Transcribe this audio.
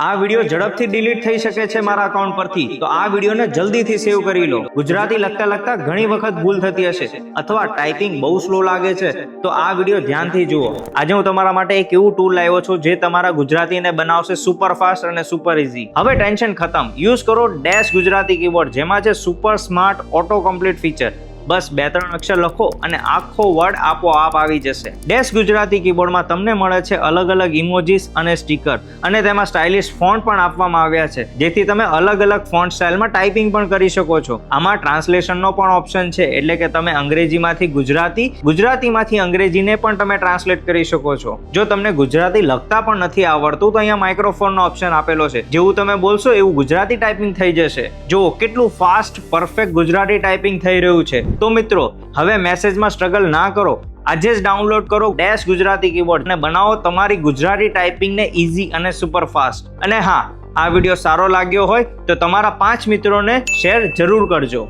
આ વિડિયો ઝડપથી ડિલીટ થઈ શકે છે મારા અકાઉન્ટ પરથી, તો આ વિડિયોને જલ્દીથી સેવ કરી લો. ગુજરાતી લખતા ઘણી વખત ભૂલ થતી હશે અથવા ટાઈપિંગ બહુ સ્લો લાગે છે, તો આ વિડિયો ધ્યાનથી જુઓ. આજે હું તમારા માટે એક એવું ટૂલ લાવ્યો છું જે તમારા ગુજરાતીને બનાવશે સુપર ફાસ્ટ અને સુપર ઇઝી. હવે ટેન્શન ખતમ. યુઝ કરો ડેશ ગુજરાતી કીબોર્ડ, જેમાં છે super smart auto complete feature. બસ 2-3 અક્ષર લખો અને આખો વર્ડ આપોઆપ આવી જશે. ડેશ ગુજરાતી કીબોર્ડમાં તમને મળે છે અલગ અલગ ઇમોજીસ અને સ્ટીકર, અને તેમાં સ્ટાઇલિશ ફોન્ટ પણ આપવામાં આવ્યા છે, જેથી તમે અલગ અલગ ફોન્ટ સ્ટાઇલમાં ટાઈપિંગ પણ કરી શકો છો. આમાં ટ્રાન્સલેશનનો પણ ઓપ્શન છે, એટલે કે તમે અંગ્રેજીમાંથી ગુજરાતી, ગુજરાતીમાંથી અંગ્રેજીને પણ તમે ટ્રાન્સલેટ કરી શકો છો. જો તમને ગુજરાતી લખતા પણ નથી આવડતું, તો અહીંયા માઇક્રોફોનનો ઓપ્શન આપેલો છે. જેવું તમે બોલશો એવું ગુજરાતી ટાઈપિંગ થઈ જશે. જો કેટલું ફાસ્ટ પરફેક્ટ ગુજરાતી ટાઈપિંગ થઈ રહ્યું છે. તો મિત્રો, હવે મેસેજમાં સ્ટ્રગલ ના કરો. આજે જ ડાઉનલોડ કરો ડેશ ગુજરાતી કીબોર્ડ અને બનાવો તમારી ગુજરાતી ટાઈપિંગને ઇઝી અને સુપર ફાસ્ટ. અને હા, આ વિડીયો સારો લાગ્યો હોય તો તમારા 5 મિત્રોને શેર જરૂર કરજો.